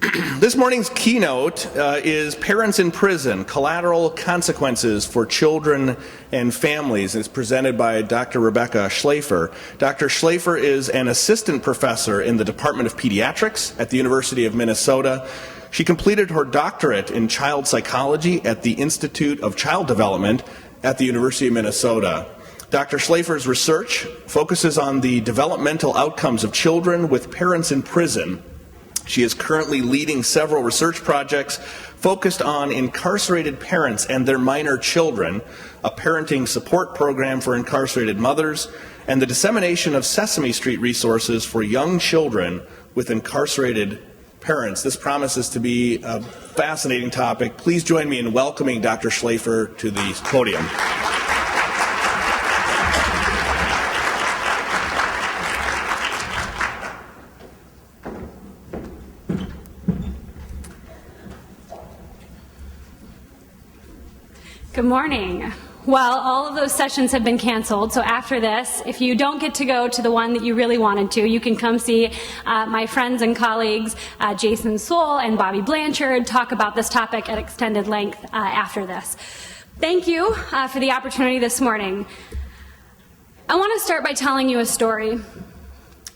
This morning's keynote is Parents in Prison, Collateral Consequences for Children and Families. It's presented by Dr. Rebecca Shlafer. Dr. Schaeffer is an assistant professor in the Department of Pediatrics at the University of Minnesota. She completed her doctorate in child psychology at the Institute of Child Development at the University of Minnesota. Dr. Schaeffer's research focuses on the developmental outcomes of children with parents in prison. She is currently leading several research projects focused on incarcerated parents and their minor children, a parenting support program for incarcerated mothers, and the dissemination of Sesame Street resources for young children with incarcerated parents. This promises to be a fascinating topic. Please join me in welcoming Dr. Schaeffer to the podium. Good morning. Well, all of those sessions have been canceled, so after this, if you don't get to go to the one that you really wanted to, you can come see my friends and colleagues, Jason Soule and Bobby Blanchard, talk about this topic at extended length after this. Thank you for the opportunity this morning. I want to start by telling you a story.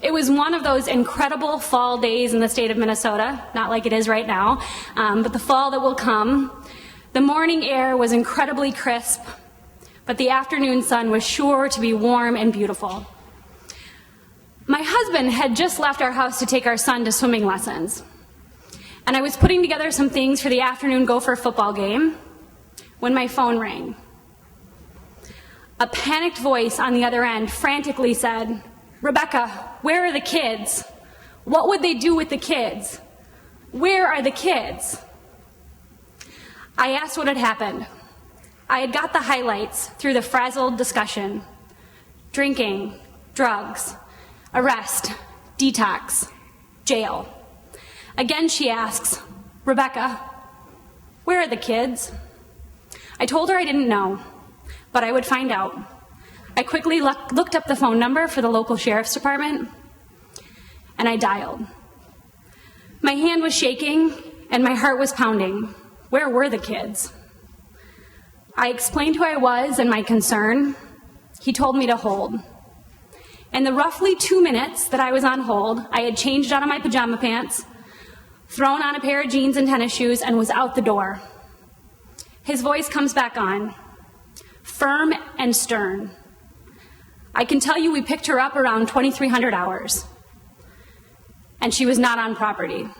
It was one of those incredible fall days in the state of Minnesota, not like it is right now, but the fall that will come. The morning air was incredibly crisp, but the afternoon sun was sure to be warm and beautiful. My husband had just left our house to take our son to swimming lessons, and I was putting together some things for the afternoon Gopher football game when my phone rang. A panicked voice on the other end frantically said, "Rebecca, where are the kids? What would they do with the kids? Where are the kids?" I asked what had happened. I had got the highlights through the frazzled discussion. Drinking, drugs, arrest, detox, jail. Again she asks, "Rebecca, where are the kids?" I told her I didn't know, but I would find out. I quickly looked up the phone number for the local sheriff's department, and I dialed. My hand was shaking, and my heart was pounding. Where were the kids? I explained who I was and my concern. He told me to hold. In the roughly 2 minutes that I was on hold, I had changed out of my pajama pants, thrown on a pair of jeans and tennis shoes, and was out the door. His voice comes back on, firm and stern. I can tell you we picked her up around 2300 hours, and she was not on property.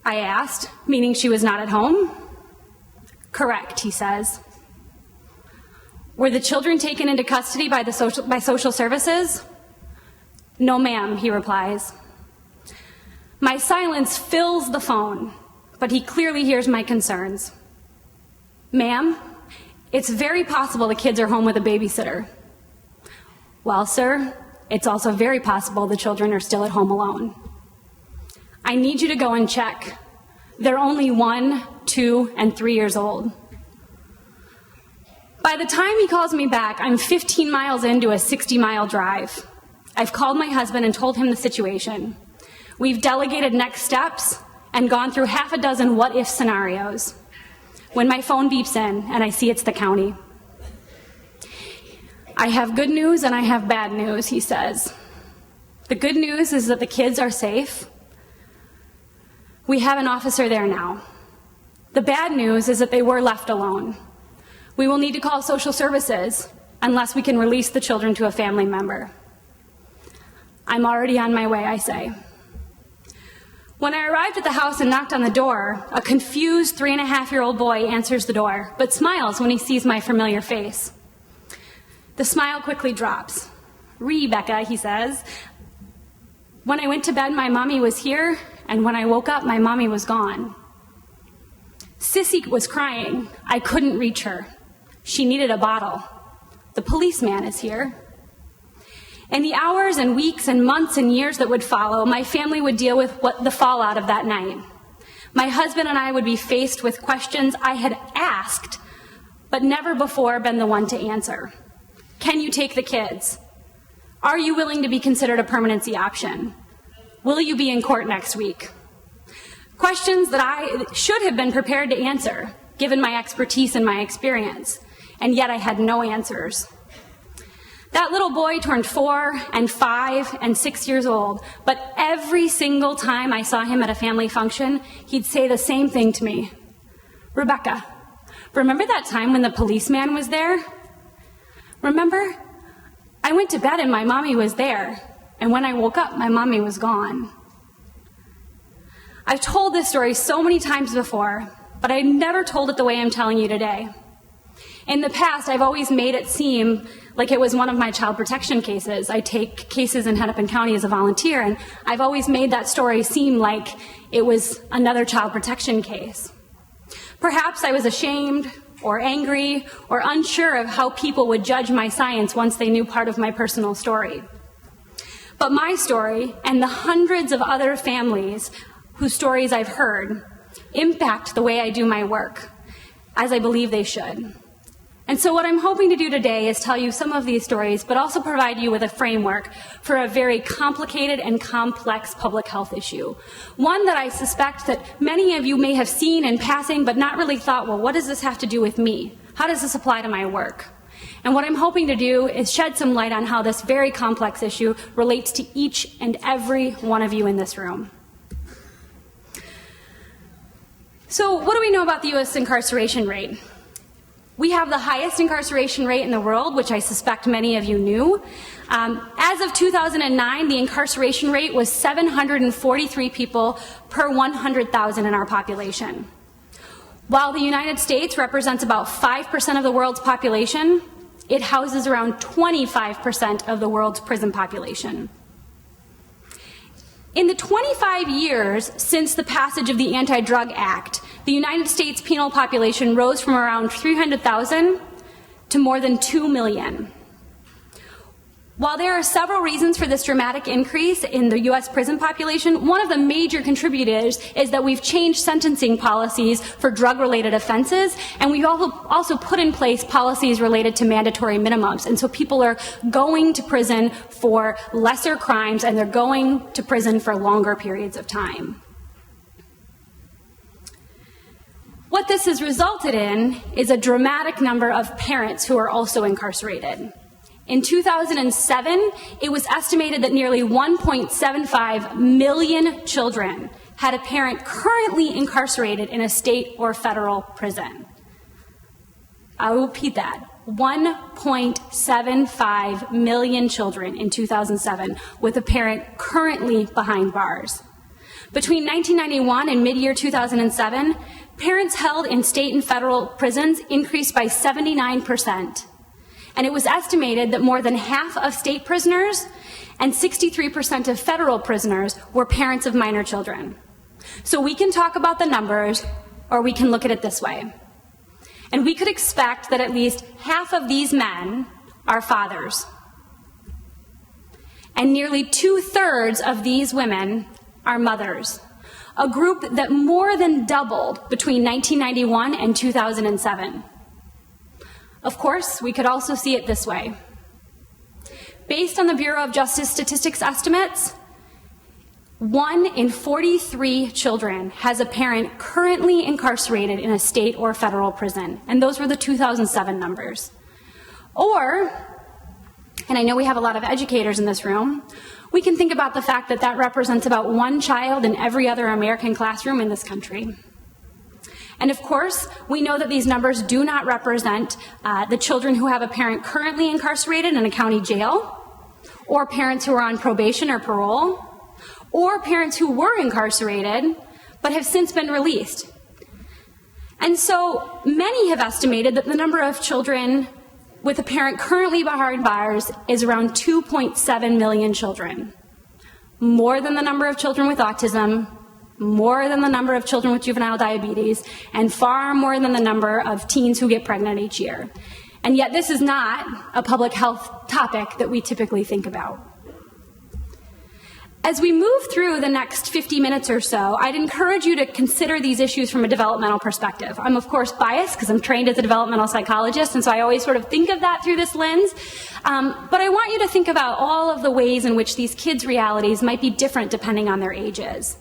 I asked, meaning she was not at home? Correct, he says. Were the children taken into custody by social services? No, ma'am, he replies. My silence fills the phone, but he clearly hears my concerns. Ma'am, it's very possible the kids are home with a babysitter. Well, sir, it's also very possible the children are still at home alone. I need you to go and check. They're only 1, 2, and 3 years old. By the time he calls me back, I'm 15 miles into a 60-mile drive. I've called my husband and told him the situation. We've delegated next steps and gone through half a dozen what-if scenarios. When my phone beeps in and I see it's the county. I have good news and I have bad news, he says. The good news is that the kids are safe. We have an officer there now. The bad news is that they were left alone. We will need to call social services unless we can release the children to a family member. I'm already on my way, I say. When I arrived at the house and knocked on the door, a confused 3.5-year-old boy answers the door, but smiles when he sees my familiar face. The smile quickly drops. "Rebecca," he says. "When I went to bed, my mommy was here, and when I woke up, my mommy was gone. Sissy was crying. I couldn't reach her. She needed a bottle. The policeman is here." In the hours and weeks and months and years that would follow, my family would deal with the fallout of that night. My husband and I would be faced with questions I had asked, but never before been the one to answer. Can you take the kids? Are you willing to be considered a permanency option? Will you be in court next week? Questions that I should have been prepared to answer, given my expertise and my experience, and yet I had no answers. That little boy turned 4 and 5 and 6 years old, but every single time I saw him at a family function, he'd say the same thing to me. "Rebecca, remember that time when the policeman was there? Remember? I went to bed and my mommy was there, and when I woke up, my mommy was gone." I've told this story so many times before, but I never told it the way I'm telling you today. In the past, I've always made it seem like it was one of my child protection cases. I take cases in Hennepin County as a volunteer, and I've always made that story seem like it was another child protection case. Perhaps I was ashamed or angry or unsure of how people would judge my science once they knew part of my personal story. But my story and the hundreds of other families whose stories I've heard impact the way I do my work, as I believe they should. And so what I'm hoping to do today is tell you some of these stories, but also provide you with a framework for a very complicated and complex public health issue. One that I suspect that many of you may have seen in passing, but not really thought, well, what does this have to do with me? How does this apply to my work? And what I'm hoping to do is shed some light on how this very complex issue relates to each and every one of you in this room. So what do we know about the U.S. incarceration rate? We have the highest incarceration rate in the world, which I suspect many of you knew. As of 2009, the incarceration rate was 743 people per 100,000 in our population. While the United States represents about 5% of the world's population, it houses around 25% of the world's prison population. In the 25 years since the passage of the Anti-Drug Act, the United States penal population rose from around 300,000 to more than 2 million. While there are several reasons for this dramatic increase in the U.S. prison population, one of the major contributors is that we've changed sentencing policies for drug-related offenses, and we've also put in place policies related to mandatory minimums. And so people are going to prison for lesser crimes, and they're going to prison for longer periods of time. What this has resulted in is a dramatic number of parents who are also incarcerated. In 2007, it was estimated that nearly 1.75 million children had a parent currently incarcerated in a state or federal prison. I will repeat that. 1.75 million children in 2007 with a parent currently behind bars. Between 1991 and mid-year 2007, parents held in state and federal prisons increased by 79%. And it was estimated that more than half of state prisoners and 63% of federal prisoners were parents of minor children. So we can talk about the numbers, or we can look at it this way. And we could expect that at least half of these men are fathers. And nearly 2/3 of these women are mothers, a group that more than doubled between 1991 and 2007. Of course, we could also see it this way. Based on the Bureau of Justice Statistics estimates, 1 in 43 children has a parent currently incarcerated in a state or federal prison, and those were the 2007 numbers. Or, and I know we have a lot of educators in this room, we can think about the fact that that represents about 1 child in every other American classroom in this country. And of course, we know that these numbers do not represent the children who have a parent currently incarcerated in a county jail, or parents who are on probation or parole, or parents who were incarcerated but have since been released. And so many have estimated that the number of children with a parent currently behind bars is around 2.7 million children, more than the number of children with autism, more than the number of children with juvenile diabetes, and far more than the number of teens who get pregnant each year. And yet this is not a public health topic that we typically think about. As we move through the next 50 minutes or so, I'd encourage you to consider these issues from a developmental perspective. I'm of course biased because I'm trained as a developmental psychologist, and so I always sort of think of that through this lens. But I want you to think about all of the ways in which these kids' realities might be different depending on their ages.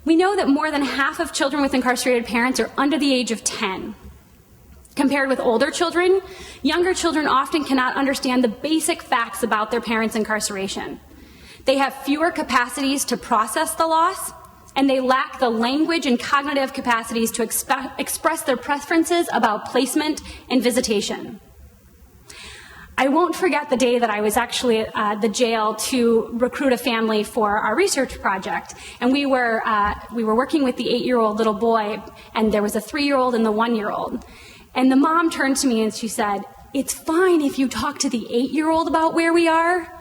We know that more than half of children with incarcerated parents are under the age of 10. Compared with older children, younger children often cannot understand the basic facts about their parents' incarceration. They have fewer capacities to process the loss, and they lack the language and cognitive capacities to express their preferences about placement and visitation. I won't forget the day that I was actually at the jail to recruit a family for our research project. And we were working with the 8-year-old little boy, and there was a 3-year-old and the 1-year-old. And the mom turned to me and she said, "It's fine if you talk to the 8-year-old about where we are,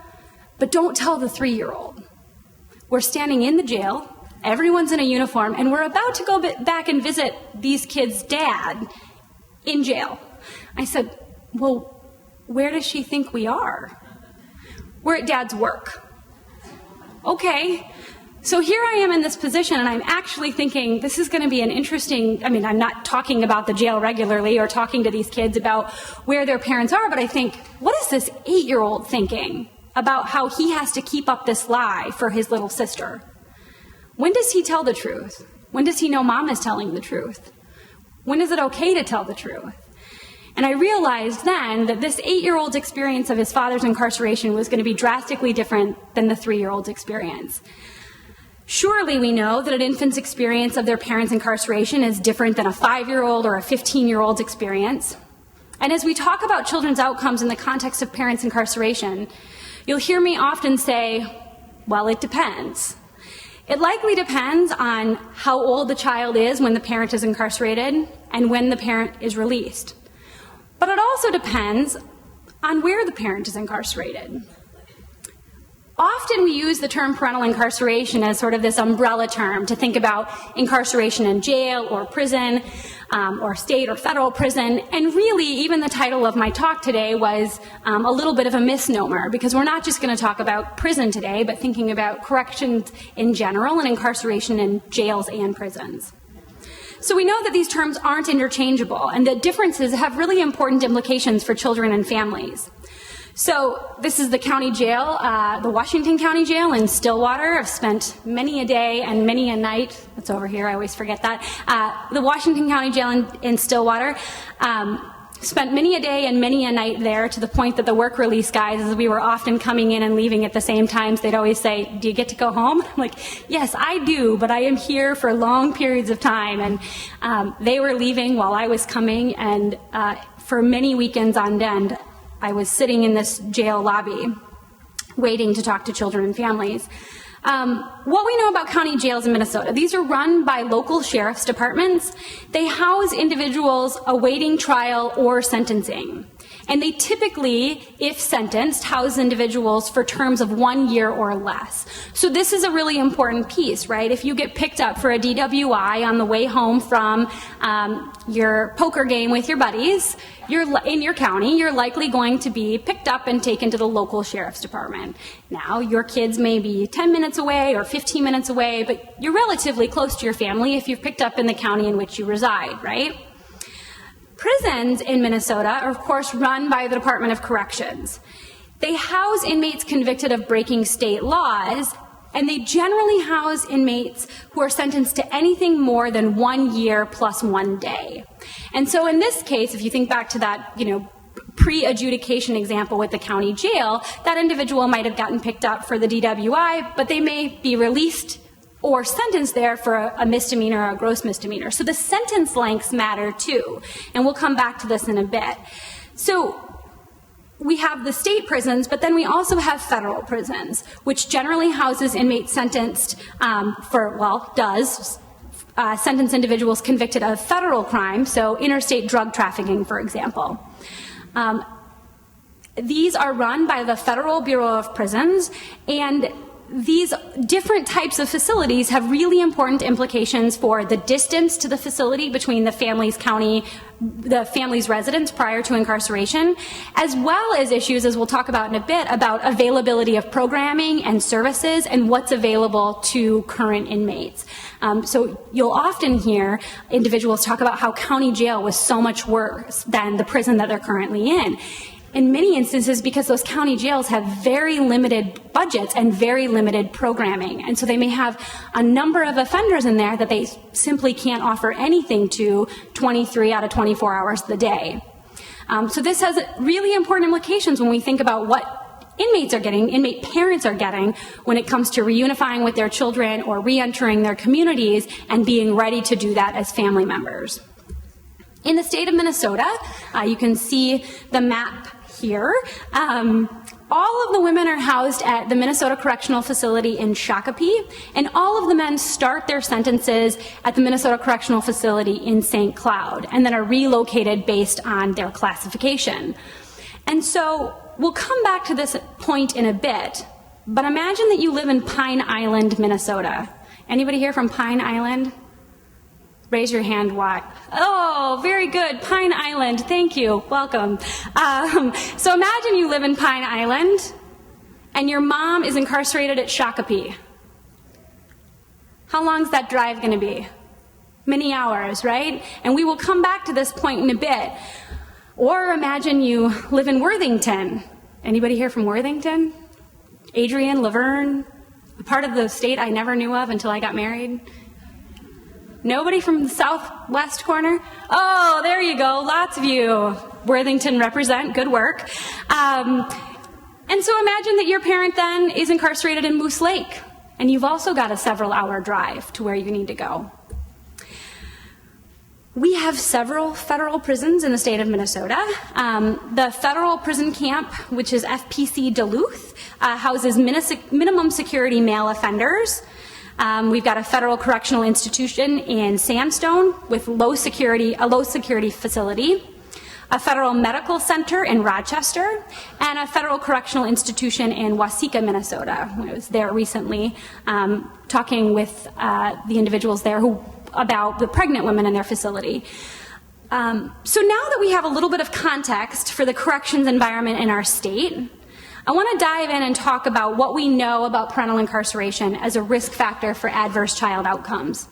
but don't tell the 3-year-old. We're standing in the jail, everyone's in a uniform, and we're about to go back and visit these kids' dad in jail." I said, "Well, where does she think we are?" "We're at Dad's work." Okay. So here I am in this position, and I'm actually thinking this is going to be an interesting, I'm not talking about the jail regularly or talking to these kids about where their parents are, but I think, what is this 8-year-old thinking about how he has to keep up this lie for his little sister? When does he tell the truth? When does he know mom is telling the truth? When is it okay to tell the truth? And I realized then that this 8-year-old's experience of his father's incarceration was going to be drastically different than the 3-year-old's experience. Surely we know that an infant's experience of their parents' incarceration is different than a 5-year-old or a 15-year-old's experience. And as we talk about children's outcomes in the context of parents' incarceration, you'll hear me often say, well, it depends. It likely depends on how old the child is when the parent is incarcerated and when the parent is released. But it also depends on where the parent is incarcerated. Often we use the term parental incarceration as sort of this umbrella term to think about incarceration in jail or prison or state or federal prison. And really, even the title of my talk today was a little bit of a misnomer, because we're not just going to talk about prison today, but thinking about corrections in general and incarceration in jails and prisons. So we know that these terms aren't interchangeable and that differences have really important implications for children and families. So this is the county jail, the Washington County Jail in Stillwater. I've spent many a day and many a night, it's over here, I always forget that, the Washington County Jail in Stillwater. Spent many a day and many a night there, to the point that the work release guys, as we were often coming in and leaving at the same times, they'd always say, "Do you get to go home?" I'm like, "Yes, I do, but I am here for long periods of time." And they were leaving while I was coming, and for many weekends on end, I was sitting in this jail lobby waiting to talk to children and families. What we know about county jails in Minnesota: these are run by local sheriff's departments. They house individuals awaiting trial or sentencing. And they typically, if sentenced, house individuals for terms of 1 year or less. So this is a really important piece, right? If you get picked up for a DWI on the way home from your poker game with your buddies, in your county, you're likely going to be picked up and taken to the local sheriff's department. Now, your kids may be 10 minutes away or 15 minutes away, but you're relatively close to your family if you're picked up in the county in which you reside, right? Prisons in Minnesota are, of course, run by the Department of Corrections. They house inmates convicted of breaking state laws, and they generally house inmates who are sentenced to anything more than 1 year plus 1 day. And so in this case, if you think back to that, pre-adjudication example with the county jail, that individual might have gotten picked up for the DWI, but they may be released or sentenced there for a misdemeanor or a gross misdemeanor. So the sentence lengths matter too, and we'll come back to this in a bit. So we have the state prisons, but then we also have federal prisons, which generally houses inmates sentenced sentence individuals convicted of federal crimes, so interstate drug trafficking, for example. These are run by the Federal Bureau of Prisons, and these different types of facilities have really important implications for the distance to the facility between the family's residence prior to incarceration, as well as issues, as we'll talk about in a bit, about availability of programming and services and what's available to current inmates. So you'll often hear individuals talk about how county jail was so much worse than the prison that they're currently in. in many instances because those county jails have very limited budgets and very limited programming. And so they may have a number of offenders in there that they simply can't offer anything to 23 out of 24 hours of the day. So this has really important implications when we think about what inmates are getting, inmate parents are getting, when it comes to reunifying with their children or re-entering their communities and being ready to do that as family members. In the state of Minnesota, you can see the map here. All of the women are housed at the Minnesota Correctional Facility in Shakopee, and all of the men start their sentences at the Minnesota Correctional Facility in St. Cloud, and then are relocated based on their classification. And so we'll come back to this point in a bit, but imagine that you live in Pine Island, Minnesota. Anybody here from Pine Island? Raise your hand wide. Oh, very good. Pine Island. Thank you. Welcome. So imagine you live in Pine Island and your mom is incarcerated at Shakopee. How long is that drive going to be? Many hours, right? And we will come back to this point in a bit. Or imagine you live in Worthington. Anybody here from Worthington? Adrian, Laverne, a part of the state I never knew of until I got married. Nobody from the southwest corner? Oh, there you go, lots of you. Worthington represent, good work. And so imagine that your parent then is incarcerated in Moose Lake, and you've also got a several-hour drive to where you need to go. We have several federal prisons in the state of Minnesota. The federal prison camp, which is FPC Duluth, houses minimum security male offenders. We've got a federal correctional institution in Sandstone with a low security facility, a federal medical center in Rochester, and a federal correctional institution in Waseca, Minnesota. I was there recently talking with the individuals there about the pregnant women in their facility. So now that we have a little bit of context for the corrections environment in our state, I want to dive in and talk about what we know about parental incarceration as a risk factor for adverse child outcomes.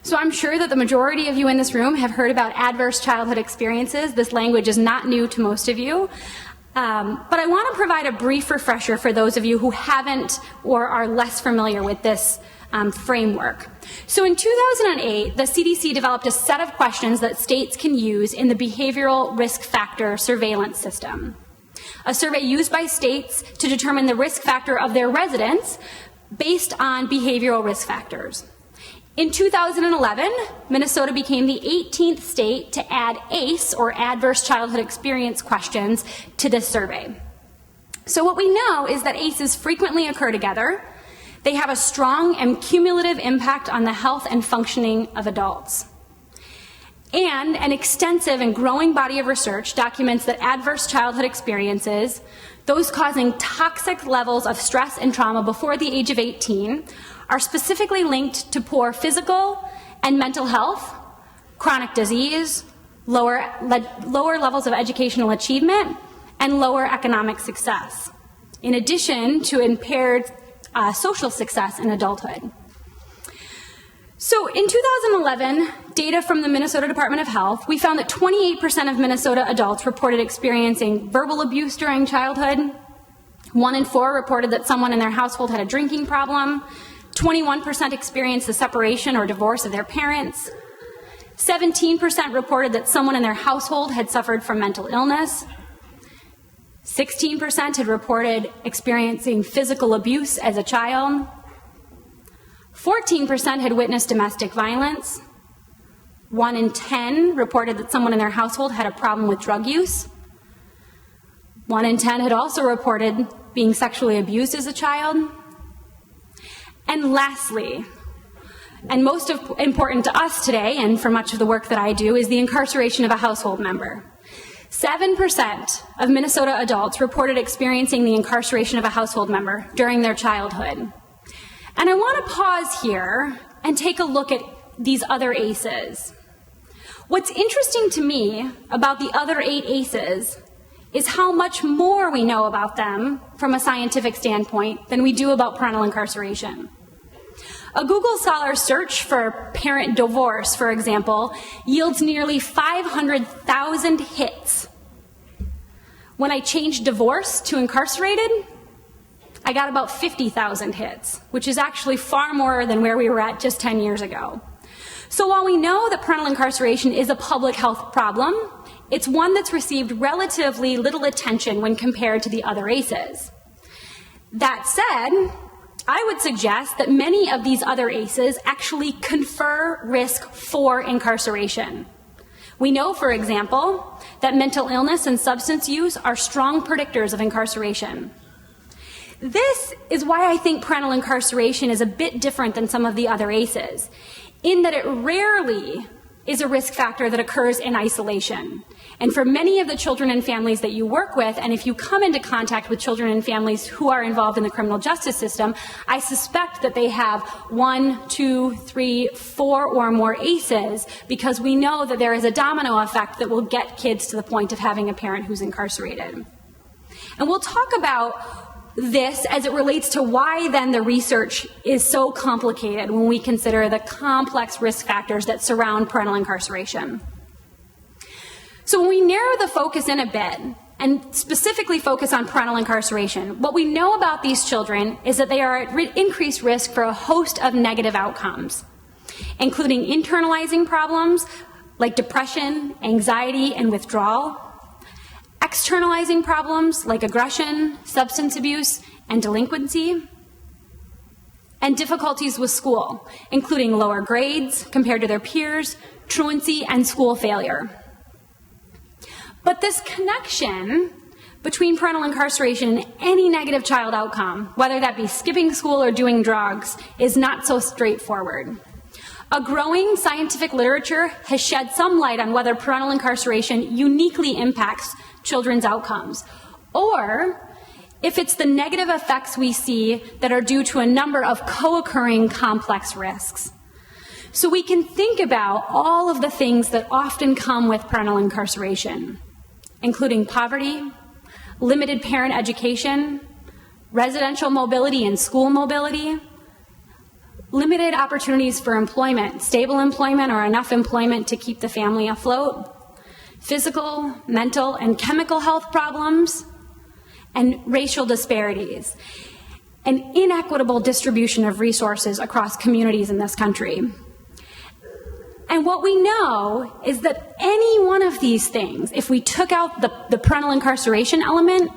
So I'm sure that the majority of you in this room have heard about adverse childhood experiences. This language is not new to most of you. But I want to provide a brief refresher for those of you who haven't or are less familiar with this framework. So in 2008, the CDC developed a set of questions that states can use in the behavioral risk factor surveillance system. A survey used by states to determine the risk factor of their residents based on behavioral risk factors. In 2011, Minnesota became the 18th state to add ACE, or Adverse Childhood Experience questions, to this survey. So what we know is that ACEs frequently occur together. They have a strong and cumulative impact on the health and functioning of adults. And an extensive and growing body of research documents that adverse childhood experiences, those causing toxic levels of stress and trauma before the age of 18, are specifically linked to poor physical and mental health, chronic disease, lower levels of educational achievement, and lower economic success, in addition to impaired social success in adulthood. So in 2011, data from the Minnesota Department of Health, we found that 28% of Minnesota adults reported experiencing verbal abuse during childhood. 1 in 4 reported that someone in their household had a drinking problem. 21% experienced the separation or divorce of their parents. 17% reported that someone in their household had suffered from mental illness. 16% had reported experiencing physical abuse as a child. 14% had witnessed domestic violence. 1 in 10 reported that someone in their household had a problem with drug use. 1 in 10 had also reported being sexually abused as a child. And lastly, and most important to us today, and for much of the work that I do, is the incarceration of a household member. 7% of Minnesota adults reported experiencing the incarceration of a household member during their childhood. And I want to pause here and take a look at these other ACEs. What's interesting to me about the other 8 ACEs is how much more we know about them from a scientific standpoint than we do about parental incarceration. A Google Scholar search for parent divorce, for example, yields nearly 500,000 hits. When I changed divorce to incarcerated, I got about 50,000 hits, which is actually far more than where we were at just 10 years ago. So while we know that parental incarceration is a public health problem, it's one that's received relatively little attention when compared to the other ACEs. That said, I would suggest that many of these other ACEs actually confer risk for incarceration. We know, for example, that mental illness and substance use are strong predictors of incarceration. This is why I think parental incarceration is a bit different than some of the other ACEs, in that it rarely is a risk factor that occurs in isolation. And for many of the children and families that you work with, and if you come into contact with children and families who are involved in the criminal justice system, I suspect that they have 1, 2, 3, 4 or more ACEs, because we know that there is a domino effect that will get kids to the point of having a parent who's incarcerated. And we'll talk about this as it relates to why then the research is so complicated when we consider the complex risk factors that surround parental incarceration. So when we narrow the focus in a bit and specifically focus on parental incarceration, what we know about these children is that they are at increased risk for a host of negative outcomes, including internalizing problems like depression, anxiety, and withdrawal, externalizing problems like aggression, substance abuse, and delinquency, and difficulties with school, including lower grades compared to their peers, truancy, and school failure. But this connection between parental incarceration and any negative child outcome, whether that be skipping school or doing drugs, is not so straightforward. A growing scientific literature has shed some light on whether parental incarceration uniquely impacts children's outcomes, or if it's the negative effects we see that are due to a number of co-occurring complex risks. So we can think about all of the things that often come with parental incarceration, including poverty, limited parent education, residential mobility and school mobility, limited opportunities for employment, stable employment or enough employment to keep the family afloat, physical, mental, and chemical health problems, and racial disparities, an inequitable distribution of resources across communities in this country. And what we know is that any one of these things, if we took out the parental incarceration element,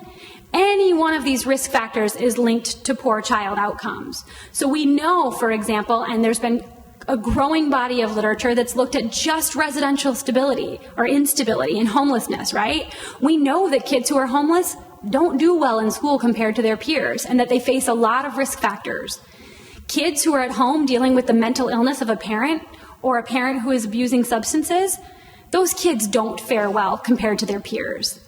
any one of these risk factors is linked to poor child outcomes. So we know, for example, and there's been a growing body of literature that's looked at just residential stability or instability and homelessness, right? We know that kids who are homeless don't do well in school compared to their peers and that they face a lot of risk factors. Kids who are at home dealing with the mental illness of a parent or a parent who is abusing substances, those kids don't fare well compared to their peers.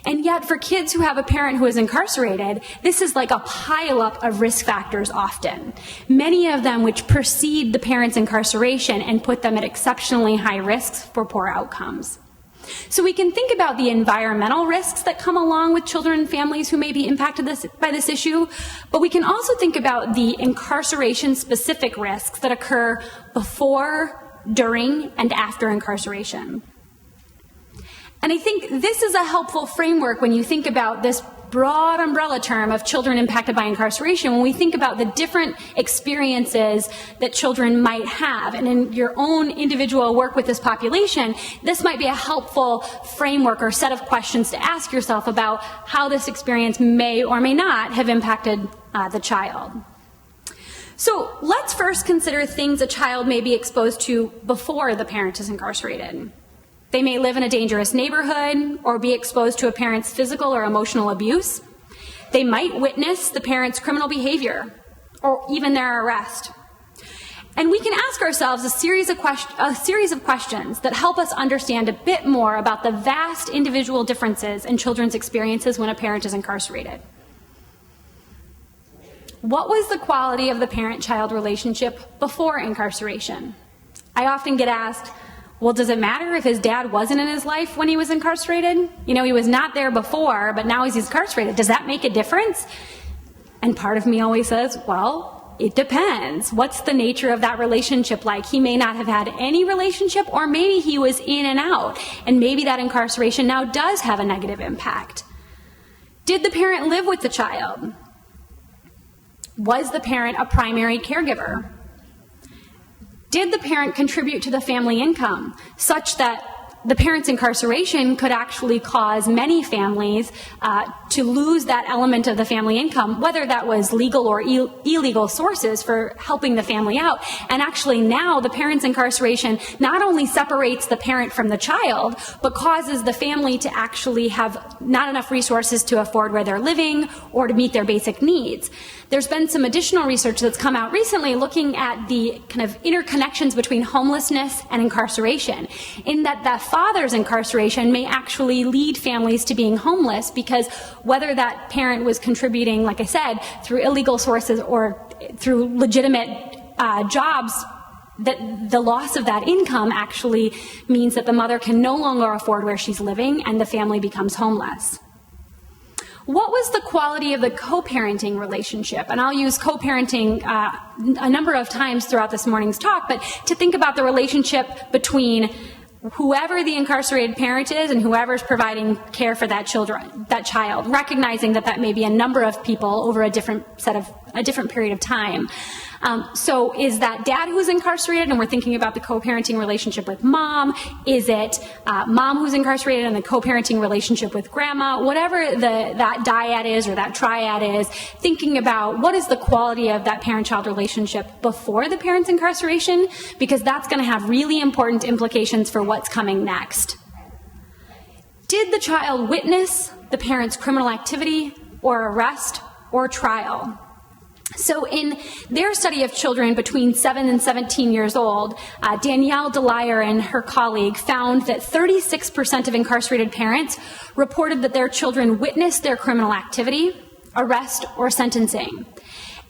And yet for kids who have a parent who is incarcerated, this is like a pileup of risk factors often, many of them which precede the parent's incarceration and put them at exceptionally high risks for poor outcomes. So we can think about the environmental risks that come along with children and families who may be impacted by this issue, but we can also think about the incarceration-specific risks that occur before, during, and after incarceration. And I think this is a helpful framework when you think about this broad umbrella term of children impacted by incarceration, when we think about the different experiences that children might have. And in your own individual work with this population, this might be a helpful framework or set of questions to ask yourself about how this experience may or may not have impacted the child. So let's first consider things a child may be exposed to before the parent is incarcerated. They may live in a dangerous neighborhood or be exposed to a parent's physical or emotional abuse. They might witness the parent's criminal behavior or even their arrest. And we can ask ourselves a series of questions that help us understand a bit more about the vast individual differences in children's experiences when a parent is incarcerated. What was the quality of the parent-child relationship before incarceration? I often get asked, well, does it matter if his dad wasn't in his life when he was incarcerated? You know, he was not there before, but now he's incarcerated. Does that make a difference? And part of me always says, well, it depends. What's the nature of that relationship like? He may not have had any relationship, or maybe he was in and out, and maybe that incarceration now does have a negative impact. Did the parent live with the child? Was the parent a primary caregiver? Did the parent contribute to the family income such that the parent's incarceration could actually cause many families to lose that element of the family income, whether that was legal or illegal sources for helping the family out? And actually now the parent's incarceration not only separates the parent from the child, but causes the family to actually have not enough resources to afford where they're living or to meet their basic needs. There's been some additional research that's come out recently looking at the kind of interconnections between homelessness and incarceration, in that the father's incarceration may actually lead families to being homeless, because whether that parent was contributing, like I said, through illegal sources or through legitimate jobs, that the loss of that income actually means that the mother can no longer afford where she's living and the family becomes homeless. What was the quality of the co-parenting relationship? And I'll use co-parenting a number of times throughout this morning's talk, but to think about the relationship between whoever the incarcerated parent is and whoever's providing care for that child, recognizing that that may be a number of people over a different period of time. So is that dad who's incarcerated, and we're thinking about the co-parenting relationship with mom? Is it mom who's incarcerated and the co-parenting relationship with grandma? Whatever that dyad is or that triad is, thinking about what is the quality of that parent-child relationship before the parent's incarceration, because that's going to have really important implications for what's coming next. Did the child witness the parent's criminal activity or arrest or trial? So in their study of children between 7 and 17 years old, Danielle DeLier and her colleague found that 36% of incarcerated parents reported that their children witnessed their criminal activity, arrest, or sentencing.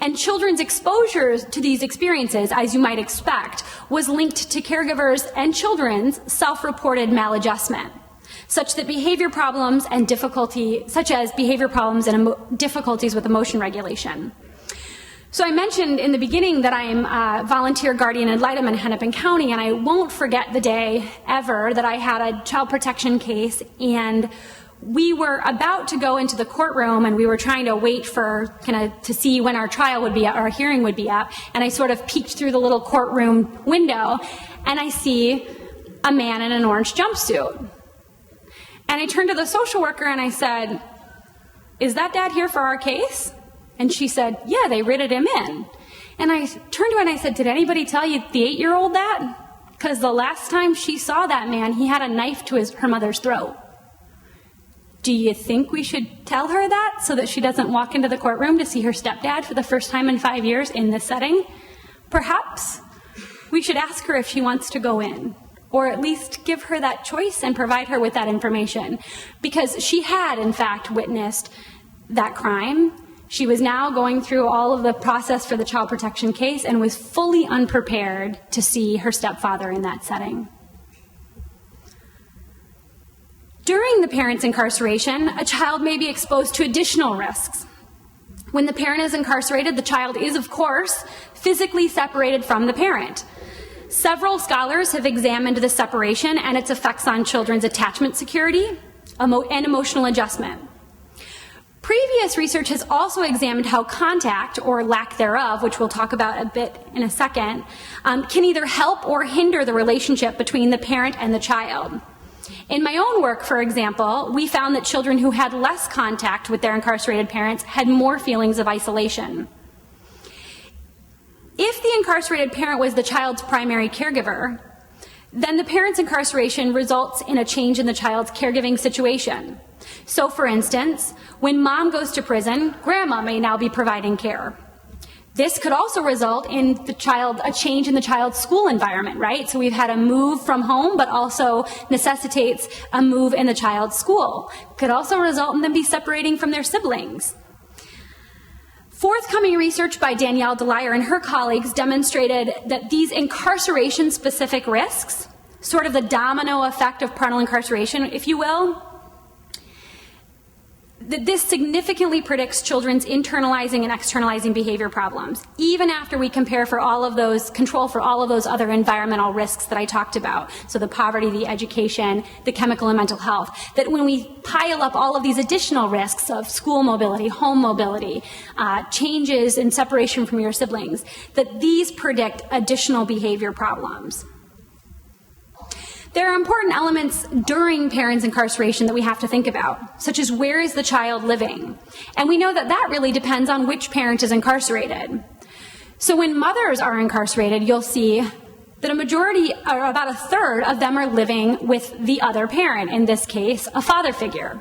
And children's exposure to these experiences, as you might expect, was linked to caregivers and children's self-reported maladjustment, such that behavior problems and difficulties with emotion regulation. So I mentioned in the beginning that I'm a volunteer guardian ad litem in Hennepin County, and I won't forget the day ever that I had a child protection case, and we were about to go into the courtroom, and we were trying to wait for to see when our trial would be up, our hearing would be up, and I sort of peeked through the little courtroom window, and I see a man in an orange jumpsuit. And I turned to the social worker and I said, "Is that dad here for our case?" And she said, "Yeah, they writted him in." And I turned to her and I said, "Did anybody tell you the 8-year-old that? Because the last time she saw that man, he had a knife to her mother's throat. Do you think we should tell her that so that she doesn't walk into the courtroom to see her stepdad for the first time in 5 years in this setting? Perhaps we should ask her if she wants to go in, or at least give her that choice and provide her with that information, because she had, in fact, witnessed that crime. She was now going through all of the process for the child protection case and was fully unprepared to see her stepfather in that setting. During the parent's incarceration, a child may be exposed to additional risks. When the parent is incarcerated, the child is, of course, physically separated from the parent. Several scholars have examined the separation and its effects on children's attachment security and emotional adjustment. Previous research has also examined how contact, or lack thereof, which we'll talk about a bit in a second, can either help or hinder the relationship between the parent and the child. In my own work, for example, we found that children who had less contact with their incarcerated parents had more feelings of isolation. If the incarcerated parent was the child's primary caregiver, then the parent's incarceration results in a change in the child's caregiving situation. So, for instance, when mom goes to prison, grandma may now be providing care. This could also result in a change in the child's school environment, right? So we've had a move from home, but also necessitates a move in the child's school. Could also result in them be separating from their siblings. Forthcoming research by Danielle DeLier and her colleagues demonstrated that these incarceration-specific risks, sort of the domino effect of parental incarceration, if you will, This significantly predicts children's internalizing and externalizing behavior problems, even after we control for all of those other environmental risks that I talked about. So the poverty, the education, the chemical and mental health. That when we pile up all of these additional risks of school mobility, home mobility, changes in separation from your siblings, that these predict additional behavior problems. There are important elements during parents' incarceration that we have to think about, such as where is the child living? And we know that that really depends on which parent is incarcerated. So when mothers are incarcerated, you'll see that a majority, or about a third of them, are living with the other parent, in this case, a father figure.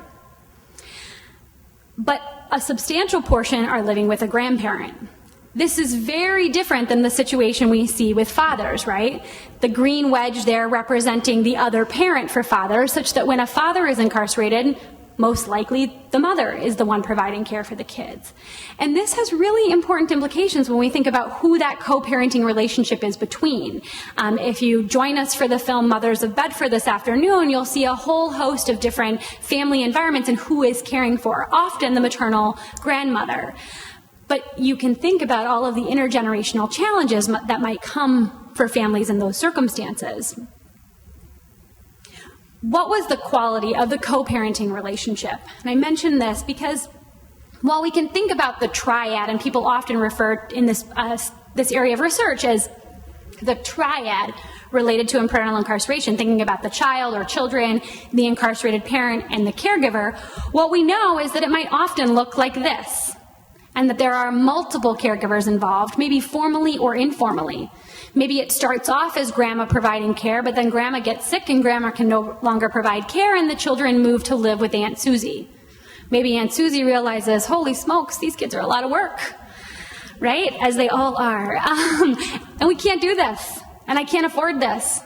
But a substantial portion are living with a grandparent. This is very different than the situation we see with fathers, right? The green wedge there representing the other parent for fathers, such that when a father is incarcerated, most likely the mother is the one providing care for the kids. And this has really important implications when we think about who that co-parenting relationship is between. If you join us for the film Mothers of Bedford this afternoon, you'll see a whole host of different family environments and who is caring for, often the maternal grandmother. But you can think about all of the intergenerational challenges that might come for families in those circumstances. What was the quality of the co-parenting relationship? And I mention this because while we can think about the triad, and people often refer in this area of research as the triad related to parental incarceration, thinking about the child or children, the incarcerated parent, and the caregiver, what we know is that it might often look like this, and that there are multiple caregivers involved, maybe formally or informally. Maybe it starts off as grandma providing care, but then grandma gets sick and grandma can no longer provide care, and the children move to live with Aunt Susie. Maybe Aunt Susie realizes, holy smokes, these kids are a lot of work, right? As they all are. And we can't do this, and I can't afford this.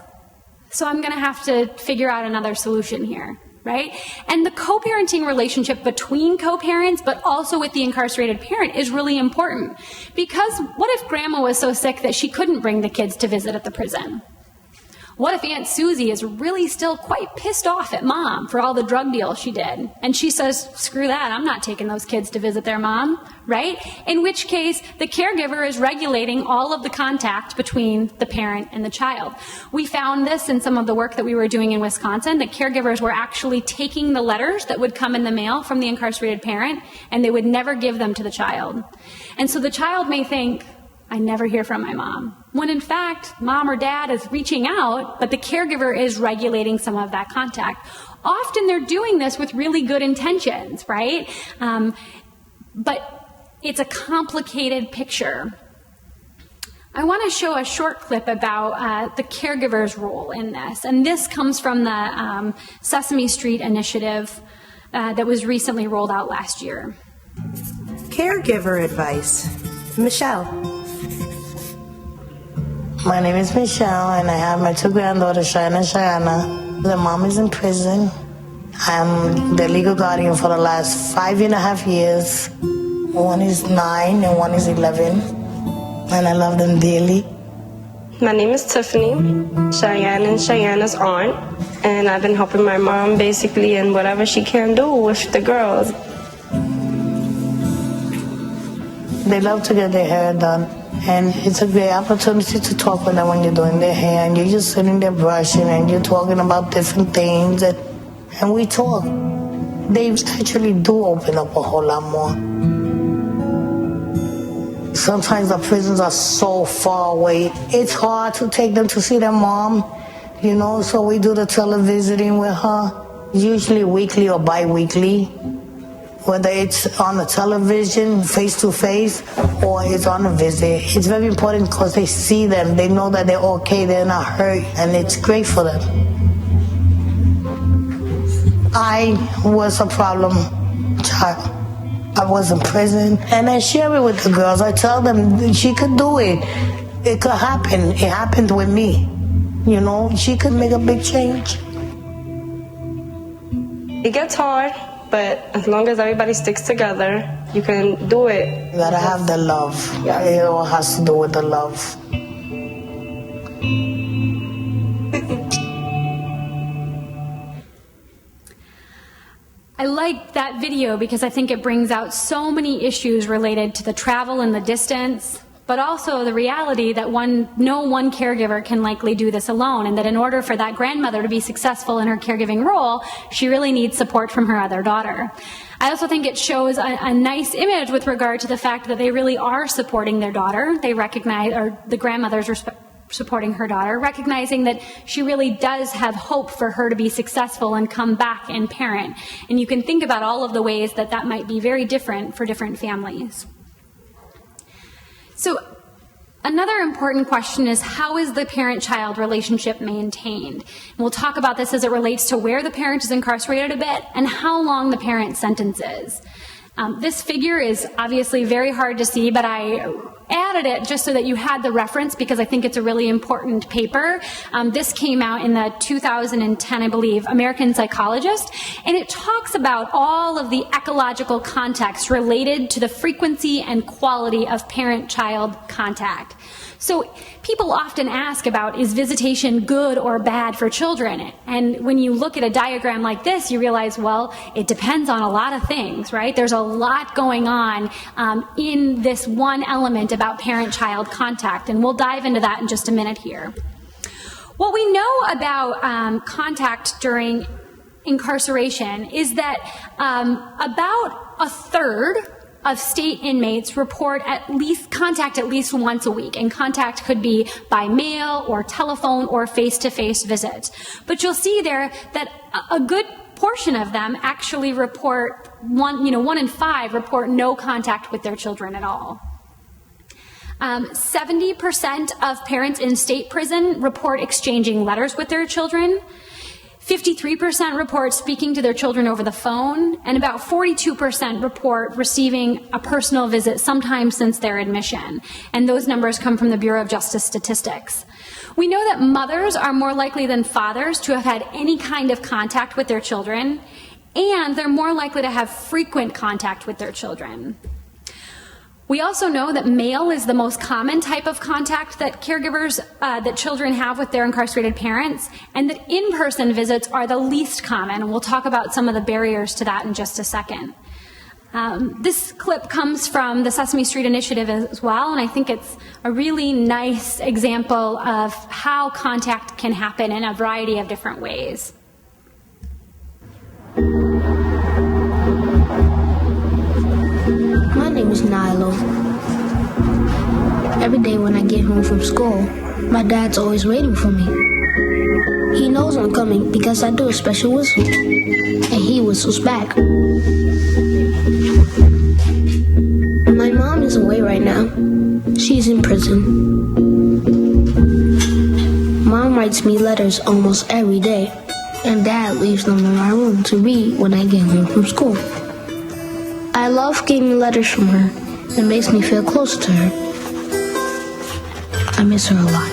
So I'm gonna have to figure out another solution here. Right? And the co-parenting relationship between co-parents, but also with the incarcerated parent, is really important. Because what if grandma was so sick that she couldn't bring the kids to visit at the prison? What if Aunt Susie is really still quite pissed off at mom for all the drug deals she did? And she says, screw that, I'm not taking those kids to visit their mom, right? In which case, the caregiver is regulating all of the contact between the parent and the child. We found this in some of the work that we were doing in Wisconsin, that caregivers were actually taking the letters that would come in the mail from the incarcerated parent, and they would never give them to the child. And so the child may think, I never hear from my mom. When in fact, mom or dad is reaching out, but the caregiver is regulating some of that contact. Often they're doing this with really good intentions, right? But it's a complicated picture. I want to show a short clip about the caregiver's role in this. And this comes from the Sesame Street initiative that was recently rolled out last year. Caregiver advice. Michelle. My name is Michelle, and I have my two granddaughters, Shana and Shayana. Their mom is in prison. I'm the legal guardian for the last 5.5 years. One is 9 and one is 11, and I love them dearly. My name is Tiffany, Cheyenne and Cheyenne's aunt, and I've been helping my mom basically in whatever she can do with the girls. They love to get their hair done, and it's a great opportunity to talk with them when you're doing their hair, and you're just sitting there brushing, and you're talking about different things, and we talk. They actually do open up a whole lot more. Sometimes the prisons are so far away. It's hard to take them to see their mom, you know, so we do the televisiting with her, usually weekly or bi-weekly, whether it's on the television, face-to-face, or it's on a visit. It's very important because they see them, they know that they're okay, they're not hurt, and it's great for them. I was a problem child. I was in prison, and I share it with the girls. I tell them she could do it. It could happen. It happened with me. You know, she could make a big change. It gets hard, but as long as everybody sticks together, you can do it. You gotta have the love. Yeah. It all has to do with the love. I like that video because I think it brings out so many issues related to the travel and the distance, but also the reality that no one caregiver can likely do this alone, and that in order for that grandmother to be successful in her caregiving role, she really needs support from her other daughter. I also think it shows a nice image with regard to the fact that they really are supporting their daughter. They recognize, or the grandmother's supporting her daughter, recognizing that she really does have hope for her to be successful and come back and parent. And you can think about all of the ways that that might be very different for different families. So another important question is, how is the parent-child relationship maintained? And we'll talk about this as it relates to where the parent is incarcerated a bit and how long the parent sentence is. This figure is obviously very hard to see, but I added it just so that you had the reference because I think it's a really important paper. This came out in the 2010, I believe, American Psychologist, and it talks about all of the ecological context related to the frequency and quality of parent-child contact. So people often ask about, is visitation good or bad for children? And when you look at a diagram like this, you realize, well, it depends on a lot of things, right? There's a lot going on in this one element about parent-child contact, and we'll dive into that in just a minute here. What we know about contact during incarceration is that about a third of state inmates report contact at least once a week, and contact could be by mail or telephone or face-to-face visits. But you'll see there that a good portion of them actually report, 1 in 5 report no contact with their children at all. 70% of parents in state prison report exchanging letters with their children. 53% report speaking to their children over the phone, and about 42% report receiving a personal visit sometime since their admission. And those numbers come from the Bureau of Justice Statistics. We know that mothers are more likely than fathers to have had any kind of contact with their children, and they're more likely to have frequent contact with their children. We also know that mail is the most common type of contact that caregivers, that children have with their incarcerated parents, and that in-person visits are the least common, and we'll talk about some of the barriers to that in just a second. This clip comes from the Sesame Street Initiative as well, and I think it's a really nice example of how contact can happen in a variety of different ways. My name is Nilo. Every day when I get home from school, my dad's always waiting for me. He knows I'm coming because I do a special whistle, and he whistles back. My mom is away right now. She's in prison. Mom writes me letters almost every day, and Dad leaves them in my room to read when I get home from school. I love getting letters from her. It makes me feel close to her. I miss her a lot.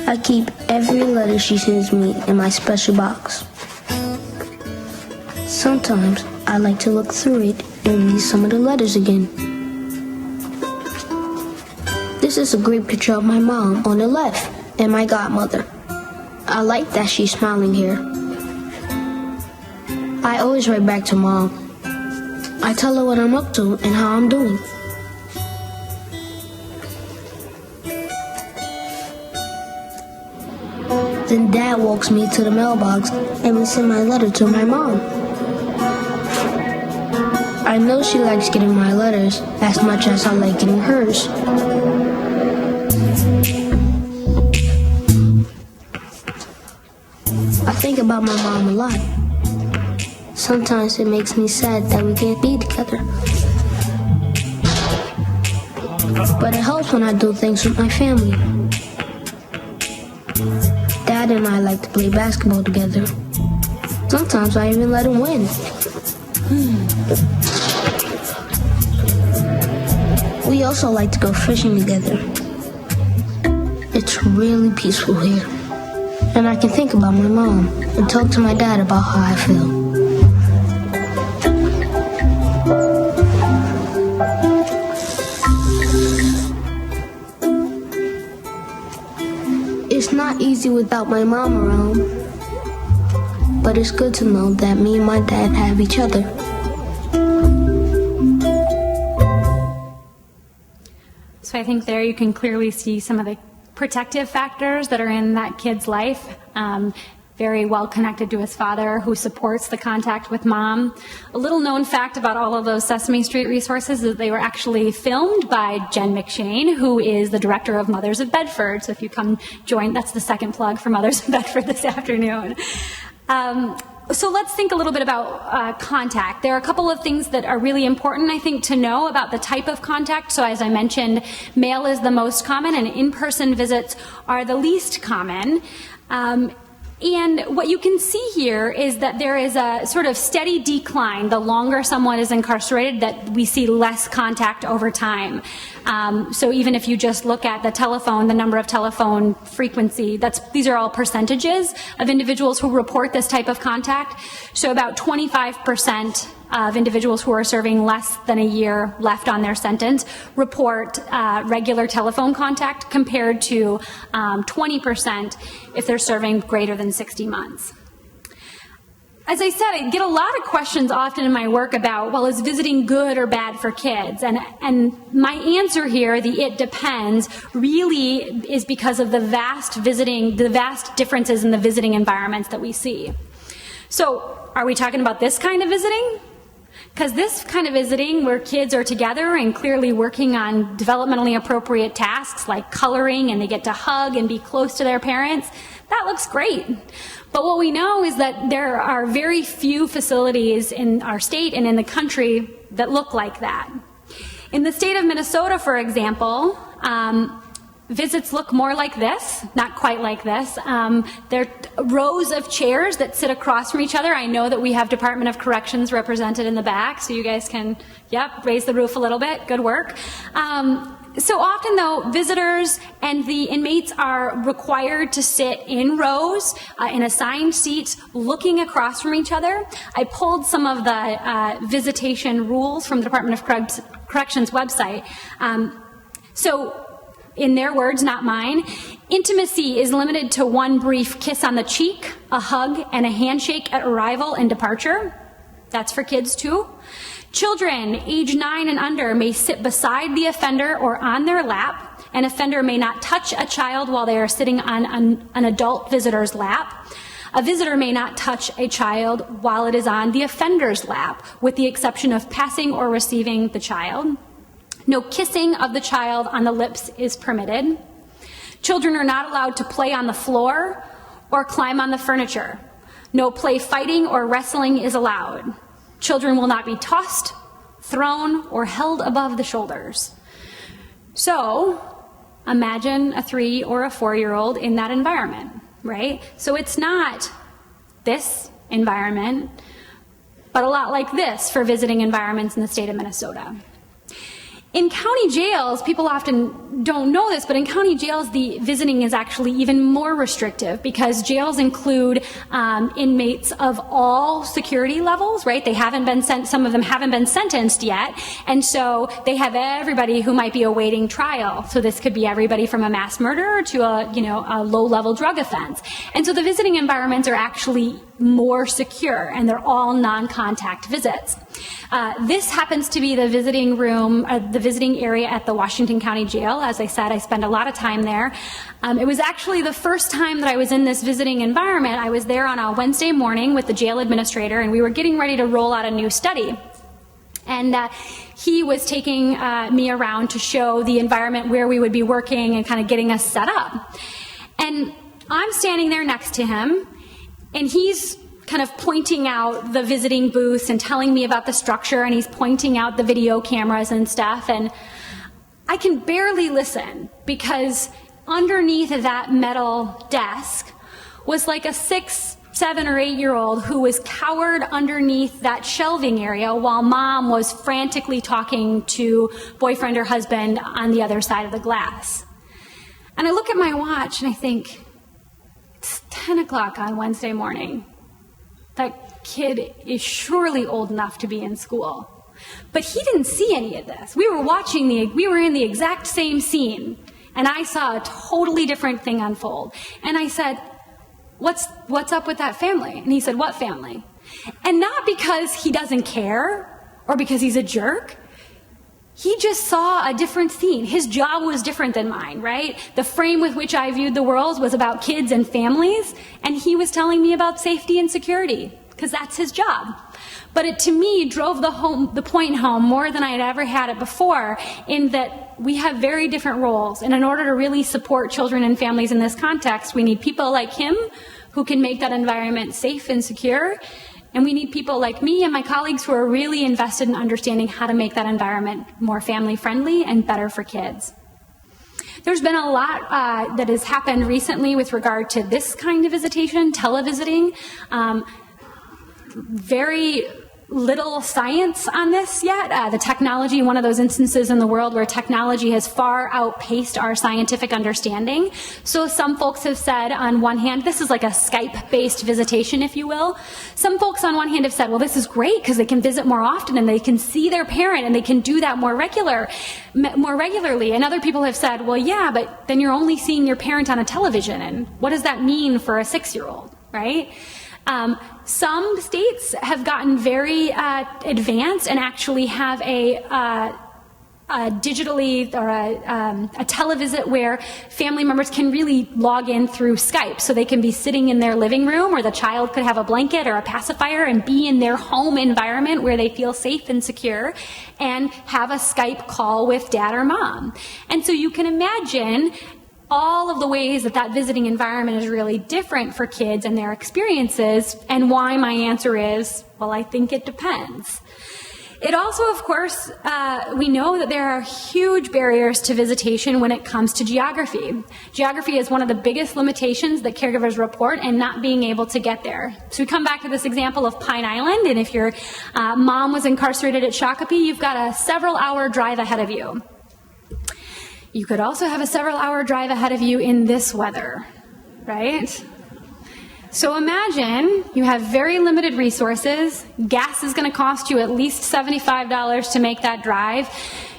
I keep every letter she sends me in my special box. Sometimes I like to look through it and read some of the letters again. This is a great picture of my mom on the left and my godmother. I like that she's smiling here. I always write back to Mom. I tell her what I'm up to and how I'm doing. Then Dad walks me to the mailbox and we send my letter to my mom. I know she likes getting my letters as much as I like getting hers. I think about my mom a lot. Sometimes it makes me sad that we can't be together. But it helps when I do things with my family. Dad and I like to play basketball together. Sometimes I even let him win. We also like to go fishing together. It's really peaceful here. And I can think about my mom and talk to my dad about how I feel. It's not easy without my mom around, but but it's good to know that me and my dad have each other. So I think there you can clearly see some of the protective factors that are in that kid's life. Very well connected to his father, who supports the contact with mom. A little known fact about all of those Sesame Street resources is that they were actually filmed by Jen McShane, who is the director of Mothers of Bedford. So if you come join, that's the second plug for Mothers of Bedford this afternoon. So let's think a little bit about contact. There are a couple of things that are really important, I think, to know about the type of contact. So as I mentioned, mail is the most common and in-person visits are the least common. And what you can see here is that there is a sort of steady decline. The longer someone is incarcerated, that we see less contact over time. So even if you just look at the telephone, the number of telephone frequency, these are all percentages of individuals who report this type of contact. So about 25% of individuals who are serving less than a year left on their sentence report regular telephone contact, compared to 20% if they're serving greater than 60 months. As I said, I get a lot of questions often in my work about, well, is visiting good or bad for kids? And my answer here, the it depends, really is because of the vast differences in the visiting environments that we see. So are we talking about this kind of visiting? Because this kind of visiting, where kids are together and clearly working on developmentally appropriate tasks like coloring, and they get to hug and be close to their parents, that looks great. But what we know is that there are very few facilities in our state and in the country that look like that. In the state of Minnesota, for example, visits look more like this, not quite like this. There are rows of chairs that sit across from each other. I know that we have Department of Corrections represented in the back, so you guys can, raise the roof a little bit. Good work. So often, though, visitors and the inmates are required to sit in rows, in assigned seats, looking across from each other. I pulled some of the visitation rules from the Department of Corrections website. So, in their words, not mine, intimacy is limited to one brief kiss on the cheek, a hug, and a handshake at arrival and departure. That's for kids, too. Children age 9 and under may sit beside the offender or on their lap. An offender may not touch a child while they are sitting on an adult visitor's lap. A visitor may not touch a child while it is on the offender's lap, with the exception of passing or receiving the child. No kissing of the child on the lips is permitted. Children are not allowed to play on the floor or climb on the furniture. No play fighting or wrestling is allowed. Children will not be tossed, thrown, or held above the shoulders. So, imagine a 3 or a 4-year-old in that environment, right? So it's not this environment, but a lot like this for visiting environments in the state of Minnesota. In county jails, people often don't know this, but in county jails, the visiting is actually even more restrictive, because jails include inmates of all security levels, right? They haven't been some of them haven't been sentenced yet, and so they have everybody who might be awaiting trial. So this could be everybody from a mass murder to a low-level drug offense. And so the visiting environments are actually more secure, and they're all non-contact visits. This happens to be the visiting room, the visiting area at the Washington County Jail. As I said, I spend a lot of time there. It was actually the first time that I was in this visiting environment. I was there on a Wednesday morning with the jail administrator, and we were getting ready to roll out a new study. And he was taking me around to show the environment where we would be working and kind of getting us set up. And I'm standing there next to him, and he's kind of pointing out the visiting booths and telling me about the structure, and he's pointing out the video cameras and stuff, and I can barely listen, because underneath that metal desk was like a 6, 7, or 8-year-old who was cowered underneath that shelving area while mom was frantically talking to boyfriend or husband on the other side of the glass. And I look at my watch and I think, it's 10 o'clock on Wednesday morning. That kid is surely old enough to be in school. But he didn't see any of this. We were in the exact same scene, and I saw a totally different thing unfold. And I said, what's up with that family? And he said, what family? And not because he doesn't care or because he's a jerk. He just saw a different scene. His job was different than mine, right? The frame with which I viewed the world was about kids and families, and he was telling me about safety and security, because that's his job. But it, to me, drove the point home more than I had ever had it before, in that we have very different roles. And in order to really support children and families in this context, we need people like him who can make that environment safe and secure. And we need people like me and my colleagues who are really invested in understanding how to make that environment more family-friendly and better for kids. There's been a lot that has happened recently with regard to this kind of visitation, televisiting. Very little science on this yet. The technology, one of those instances in the world where technology has far outpaced our scientific understanding. So some folks have said, on one hand, this is like a Skype-based visitation, if you will. Some folks on one hand have said, well, this is great because they can visit more often and they can see their parent and they can do that more regularly. And other people have said, well, yeah, but then you're only seeing your parent on a television, and what does that mean for a 6-year-old, right? Some states have gotten very advanced and actually have a digitally or a televisit where family members can really log in through Skype. So they can be sitting in their living room, or the child could have a blanket or a pacifier and be in their home environment where they feel safe and secure, and have a Skype call with dad or mom. And so you can imagine all of the ways that that visiting environment is really different for kids and their experiences, and why my answer is, well, I think it depends. It also, of course, we know that there are huge barriers to visitation when it comes to geography. Geography is one of the biggest limitations that caregivers report, and not being able to get there. So we come back to this example of Pine Island, and if your mom was incarcerated at Shakopee, you've got a several-hour drive ahead of you. You could also have a several-hour drive ahead of you in this weather, right? So imagine you have very limited resources. Gas is going to cost you at least $75 to make that drive.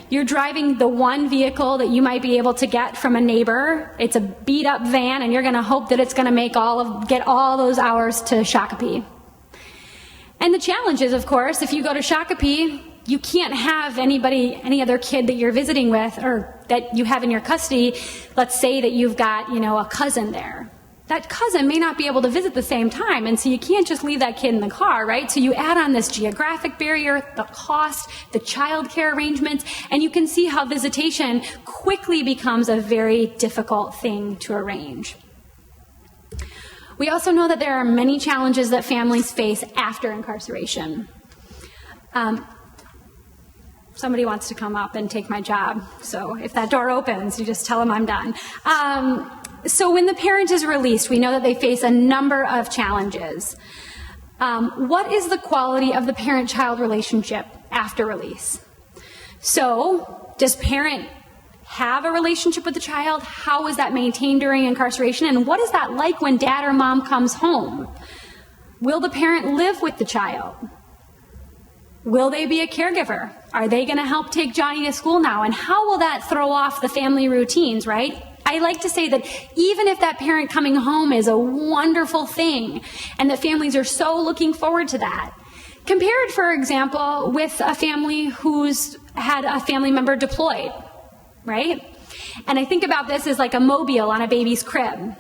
You're driving the one vehicle that you might be able to get from a neighbor. It's a beat-up van, and you're going to hope that it's going to get all those hours to Shakopee. And the challenge is, of course, if you go to Shakopee, you can't have any other kid that you're visiting with or that you have in your custody. Let's say that you've got, a cousin there. That cousin may not be able to visit the same time, and so you can't just leave that kid in the car, right? So you add on this geographic barrier, the cost, the child care arrangements, and you can see how visitation quickly becomes a very difficult thing to arrange. We also know that there are many challenges that families face after incarceration. Somebody wants to come up and take my job, so if that door opens, you just tell them I'm done. So when the parent is released, we know that they face a number of challenges. What is the quality of the parent-child relationship after release? So does parent have a relationship with the child? How is that maintained during incarceration? And what is that like when dad or mom comes home? Will the parent live with the child? Will they be a caregiver? Are they going to help take Johnny to school now? And how will that throw off the family routines, right? I like to say that even if that parent coming home is a wonderful thing, and that families are so looking forward to that, compared, for example, with a family who's had a family member deployed, right? And I think about this as like a mobile on a baby's crib.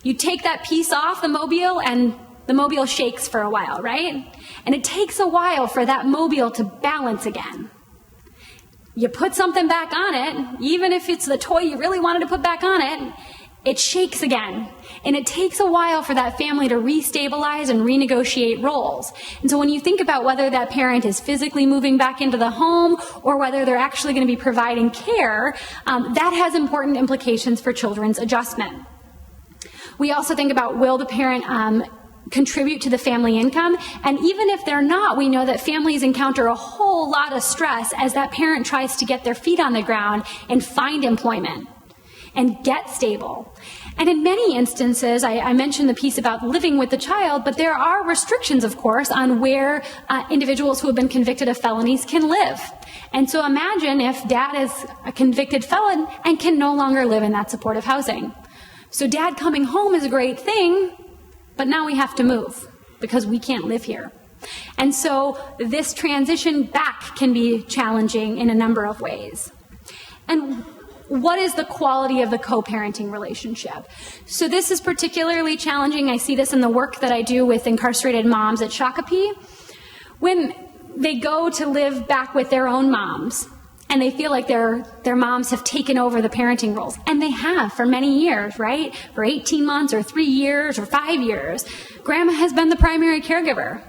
You take that piece off the mobile, and the mobile shakes for a while, right? And it takes a while for that mobile to balance again. You put something back on it, even if it's the toy you really wanted to put back on it, it shakes again. And it takes a while for that family to restabilize and renegotiate roles. And so when you think about whether that parent is physically moving back into the home or whether they're actually going to be providing care, that has important implications for children's adjustment. We also think about, will the parent contribute to the family income? And even if they're not, we know that families encounter a whole lot of stress as that parent tries to get their feet on the ground and find employment and get stable. And in many instances, I mentioned the piece about living with the child, but there are restrictions, of course, on where individuals who have been convicted of felonies can live. And so imagine if dad is a convicted felon and can no longer live in that supportive housing. So dad coming home is a great thing, but now we have to move because we can't live here. And so this transition back can be challenging in a number of ways. And what is the quality of the co-parenting relationship? So this is particularly challenging. I see this in the work that I do with incarcerated moms at Shakopee. When they go to live back with their own moms, and they feel like their moms have taken over the parenting roles. And they have for many years, right? For 18 months or 3 years or 5 years, grandma has been the primary caregiver.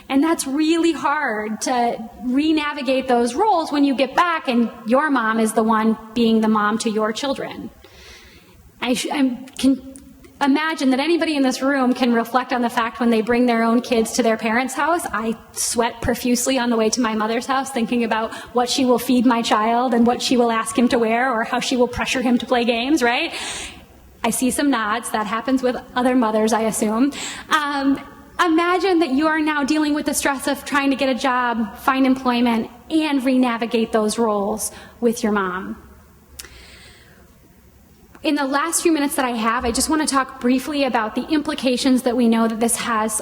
And that's really hard to re-navigate those roles when you get back and your mom is the one being the mom to your children. I can imagine that anybody in this room can reflect on the fact when they bring their own kids to their parents' house. I sweat profusely on the way to my mother's house thinking about what she will feed my child and what she will ask him to wear or how she will pressure him to play games, right? I see some nods. That happens with other mothers, I assume. Imagine that you are now dealing with the stress of trying to get a job, find employment, and re-navigate those roles with your mom. In the last few minutes that I have, I just want to talk briefly about the implications that we know that this has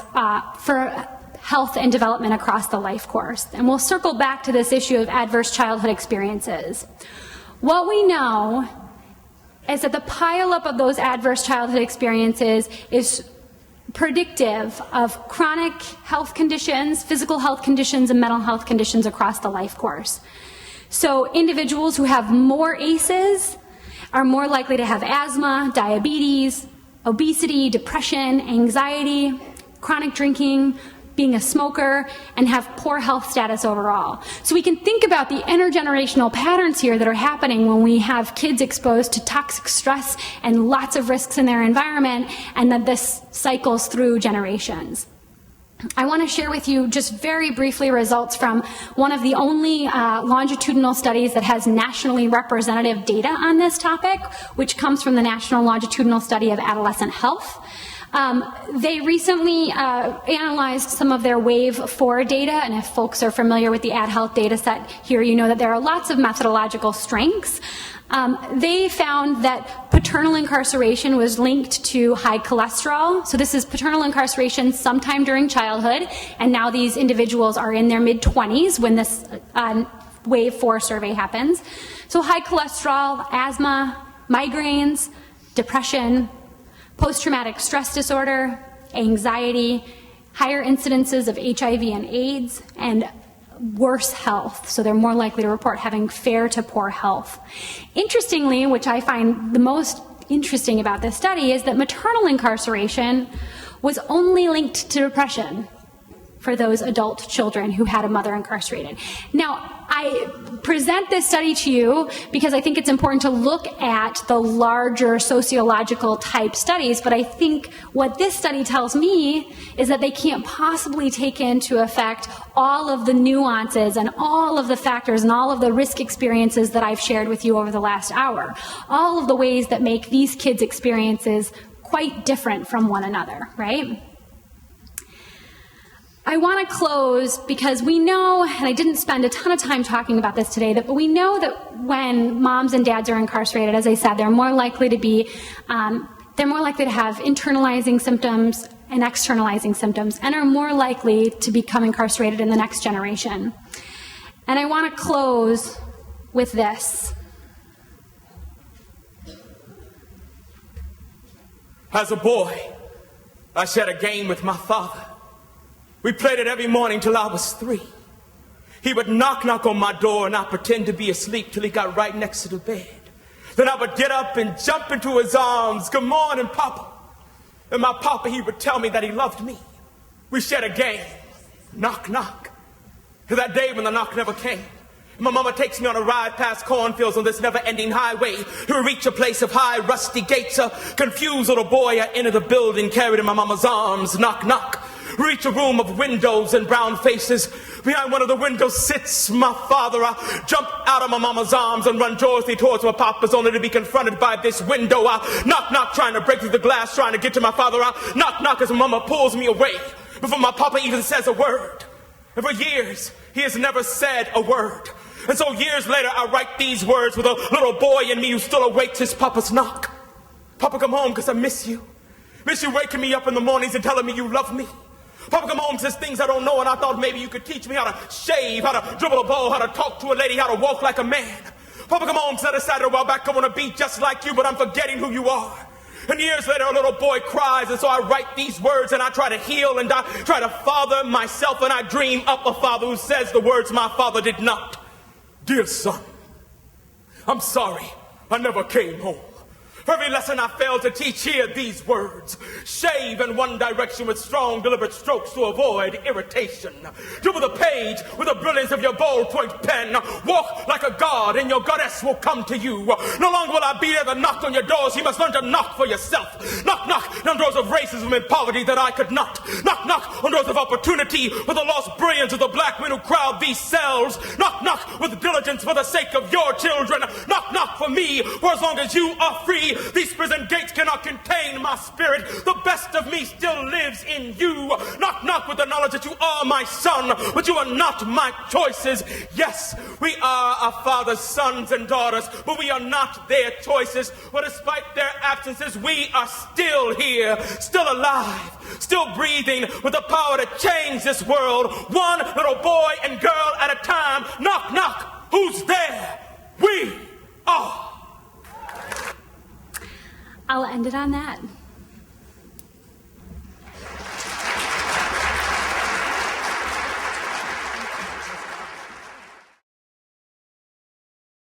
for health and development across the life course. And we'll circle back to this issue of adverse childhood experiences. What we know is that the pileup of those adverse childhood experiences is predictive of chronic health conditions, physical health conditions, and mental health conditions across the life course. So individuals who have more ACEs are more likely to have asthma, diabetes, obesity, depression, anxiety, chronic drinking, being a smoker, and have poor health status overall. So we can think about the intergenerational patterns here that are happening when we have kids exposed to toxic stress and lots of risks in their environment, and that this cycles through generations. I want to share with you just very briefly results from one of the only longitudinal studies that has nationally representative data on this topic, which comes from the National Longitudinal Study of Adolescent Health. They recently analyzed some of their Wave 4 data, and if folks are familiar with the AdHealth data set here, you know that there are lots of methodological strengths. They found that paternal incarceration was linked to high cholesterol. So this is paternal incarceration sometime during childhood, and now these individuals are in their mid-20s when this Wave 4 survey happens. So high cholesterol, asthma, migraines, depression, post-traumatic stress disorder, anxiety, higher incidences of HIV and AIDS, and worse health. So they're more likely to report having fair to poor health. Interestingly, which I find the most interesting about this study, is that maternal incarceration was only linked to depression for those adult children who had a mother incarcerated. Now, I present this study to you because I think it's important to look at the larger sociological type studies, but I think what this study tells me is that they can't possibly take into effect all of the nuances and all of the factors and all of the risk experiences that I've shared with you over the last hour. All of the ways that make these kids' experiences quite different from one another, right? I want to close because we know, and I didn't spend a ton of time talking about this today, but we know that when moms and dads are incarcerated, as I said, they're more likely to have internalizing symptoms and externalizing symptoms, and are more likely to become incarcerated in the next generation. And I want to close with this. As a boy, I shared a game with my father. We played it every morning till I was 3. He would knock on my door and I'd pretend to be asleep till he got right next to the bed. Then I would get up and jump into his arms. Good morning, Papa. And my papa, he would tell me that he loved me. We shared a game. Knock, knock. To that day when the knock never came. My mama takes me on a ride past cornfields on this never-ending highway to reach a place of high, rusty gates. A confused little boy, I enter the building carried in my mama's arms. Knock, knock. Reach a room of windows and brown faces. Behind one of the windows sits my father. I jump out of my mama's arms and run joyously towards my papa's, only to be confronted by this window. I knock, knock, trying to break through the glass, trying to get to my father. I knock, knock as my mama pulls me away before my papa even says a word. And for years, he has never said a word. And so years later, I write these words with a little boy in me who still awaits his papa's knock. Papa, come home, because I miss you. Miss you waking me up in the mornings and telling me you love me. Papa come home says things I don't know, and I thought maybe you could teach me how to shave, how to dribble a ball, how to talk to a lady, how to walk like a man. Papa come home said I decided a while back I want to be just like you, but I'm forgetting who you are. And years later, a little boy cries, and so I write these words, and I try to heal, and I try to father myself, and I dream up a father who says the words my father did not. Dear son, I'm sorry I never came home. For every lesson I failed to teach, hear these words. Shave in one direction with strong, deliberate strokes to avoid irritation. Dribble the page with the brilliance of your ballpoint pen. Walk like a god, and your goddess will come to you. No longer will I be there to knock on your doors. You must learn to knock for yourself. Knock, knock on doors of racism and poverty that I could not. Knock, knock on doors of opportunity for the lost brilliance of the black men who crowd these cells. Knock, knock with diligence for the sake of your children. Knock, knock for me, for as long as you are free, these prison gates cannot contain my spirit. The best of me still lives in you. Knock, knock with the knowledge that you are my son, but you are not my choices. Yes, we are our father's sons and daughters, but we are not their choices. But despite their absences, we are still here, still alive, still breathing, with the power to change this world, one little boy and girl at a time. Knock, knock, who's there? We are. I'll end it on that.